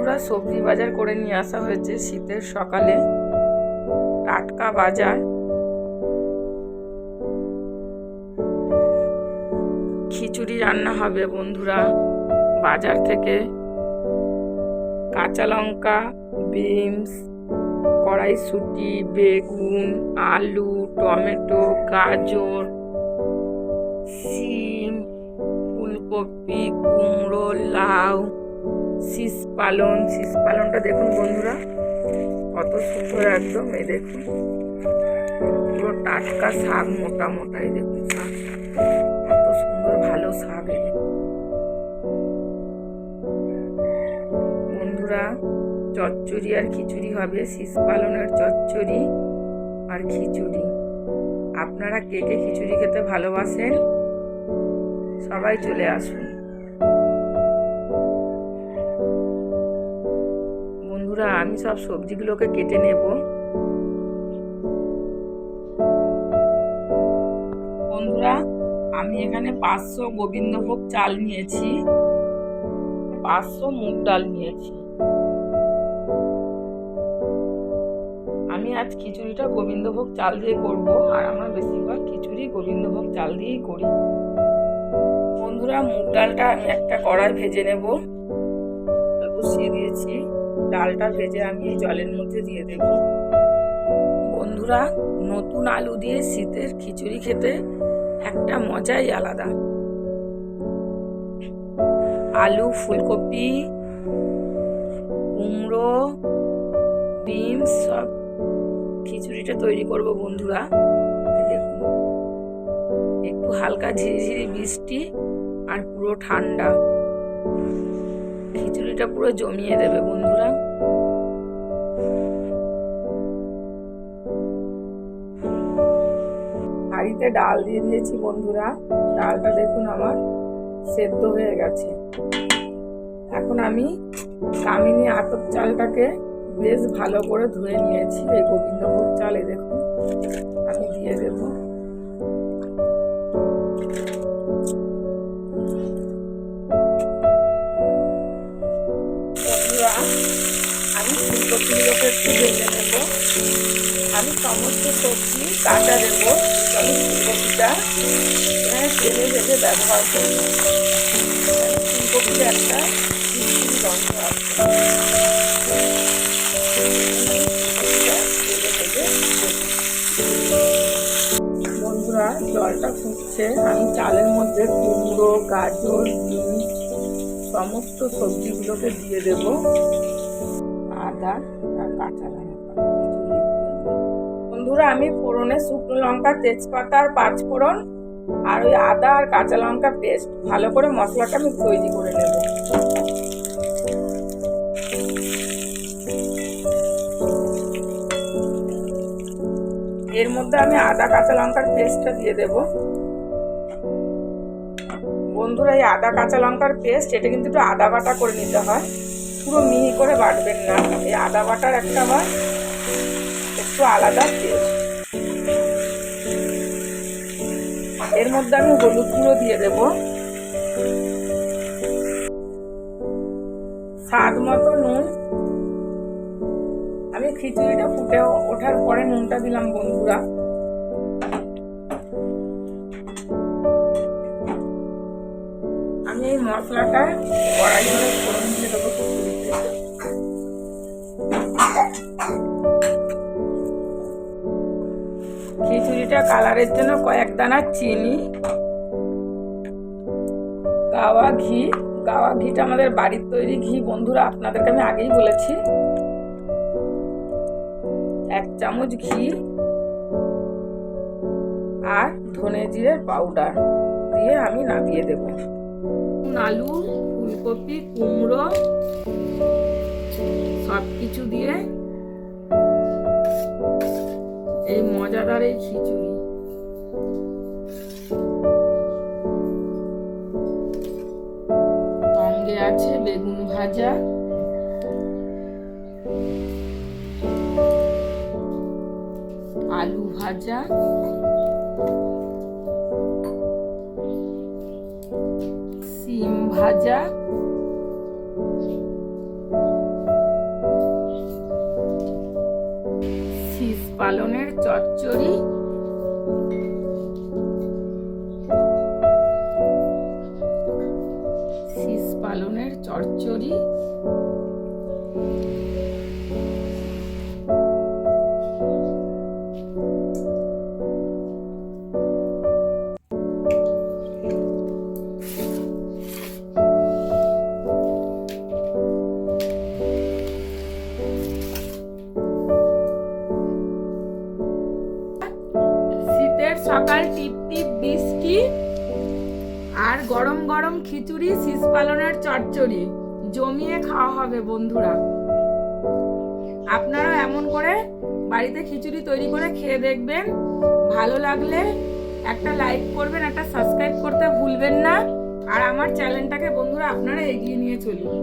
বন্ধুরা, সবজি বাজার করে নিয়ে আসা হয়েছে শীতের সকালে, টাটকা বাজার। খিচুড়ি রান্না হবে বন্ধুরা। বাজার থেকে কাঁচা লঙ্কা, বিনস, কড়াইশুঁটি, বেগুন, আলু, টমেটো, গাজর, সিম, ফুলকপি, কুমড়ো, লাউ, শীষ পালনটা দেখুন বন্ধুরা, কত সুন্দর একদম। এই দেখুন পুরো টাটকা শাক, মোটা মোটা। এই দেখুন শাক কত সুন্দর, ভালো শাক। এই বন্ধুরা, চচ্চড়ি আর খিচুড়ি হবে। শীষ পালনের চচ্চড়ি আর খিচুড়ি। আপনারা কে কে খিচুড়ি খেতে ভালোবাসেন, সবাই চলে আসুন বন্ধুরা। আমি সব সবজিগুলোকে কেটে নেব। বন্ধুরা, আমি এখানে 500 গোবিন্দভোগ চাল নিয়েছি, 500 মুগ ডাল নিয়েছি। আমি আজ খিচুড়িটা গোবিন্দভোগ চাল দিয়ে করব, আর আমরা বেশিরভাগ খিচুড়ি গোবিন্দভোগ চাল দিয়েই করি। বন্ধুরা, মুগ ডালটা আমি একটা কড়াই ভেজে নেব। বসিয়ে দিয়েছি, ডালটা ভেজে আমি এই জলের মধ্যে দিয়ে দেব। বন্ধুরা, নতুন আলু দিয়ে শীতের খিচুড়ি খেতে একটা মজাই আলাদা। আলু, ফুলকপি, কুমড়ো, বিনস সব খিচুড়িটা তৈরি করব বন্ধুরা। দেখুন, একটু হালকা ঝিরিঝিরি বৃষ্টি আর পুরো ঠান্ডা। খিচুড়িটা পুরো জমিয়ে দেবে বন্ধুরা। হাঁড়িতে ডাল দিয়ে দিয়েছি বন্ধুরা। ডালটা দেখুন আমার সেদ্ধ হয়ে গেছে। এখন আমি কামিনী আতপ চালটাকে বেশ ভালো করে ধুয়ে নিয়েছি। এই গোবিন্দভোগ চালে দেখুন আমি দিয়ে দেব। আমি ফুলকপিগুলোকে একটু ভেজে নেব। আমি সমস্ত সবজি কাটা দেবো। আমি ফুলকপিটা এখানে তেলে ভেজে ব্যবহার করব। ফুলকপির একটা মিষ্টি গন্ধ আছে। বন্ধুরা, জলটা ফুটছে। আমি চালের মধ্যে কুমড়ো, গাজর, বিনস সমস্ত সবজিগুলোকে দিয়ে দেব। আদা আর কাঁচা লঙ্কা বন্ধুরা, আমি ফোড়নে শুকনো লঙ্কা, তেজপাতা আর 5 ফোড়ন আর ওই আদা আর কাঁচা লঙ্কা পেস্ট ভালো করে মশলাটা আমি তৈরি করে নেব। এর মধ্যে আমি আদা কাঁচা লঙ্কার পেস্টটা দিয়ে দেব। বন্ধুরা, এই আদা কাঁচা লঙ্কার পেস্ট এটা কিন্তু একটু আদা বাটা করে নিতে হয়, পুরো মিহি করে বাটবেন না। এই আদা বাটার একটা আবার একটু আলাদা টেস্ট। এর মধ্যে আমি হলুদ গুঁড়ো দিয়ে দেব, স্বাদ মতো নুন। আমি খিচুড়িটা ফুটে ওঠার পরে নুনটা দিলাম বন্ধুরা। আমি এই মশলাটা কড়াই ধরে ফোড়ন দিয়ে দেবো। খিচুড়িটা কালারের জন্য কয়েক দানা চিনি, গাওয়া ঘিটা আমাদের বাড়ির তৈরি ঘি বন্ধুরা, আপনাদেরকে আমি আগেই বলেছি। 1 চামচ ঘি আর ধনে জিরের পাউডার দিয়ে আমি নামিয়ে দেব। আলু, ফুলকপি, কুমড়ো সব কিছু দিয়ে এই মজাদার এই খিচুড়ি। সঙ্গে আছে বেগুন ভাজা, আলু ভাজা, সিম ভাজা, পালনের চচ্চড়ি, শীষ পালনের চচ্চড়ি, শীতের সকাল টিপ টিপ বৃষ্টি আর গরম গরম খিচুড়ি, শীষ পালনের চচ্চড়ি জমিয়ে খাওয়া হবে বন্ধুরা। আপনারা এমন করে বাড়িতে খিচুড়ি তৈরি করে খেয়ে দেখবেন। ভালো লাগলে একটা লাইক করবেন, একটা সাবস্ক্রাইব করতে ভুলবেন না। আর আমার চ্যানেলটাকে বন্ধুরা আপনারা এগিয়ে নিয়ে চলুন।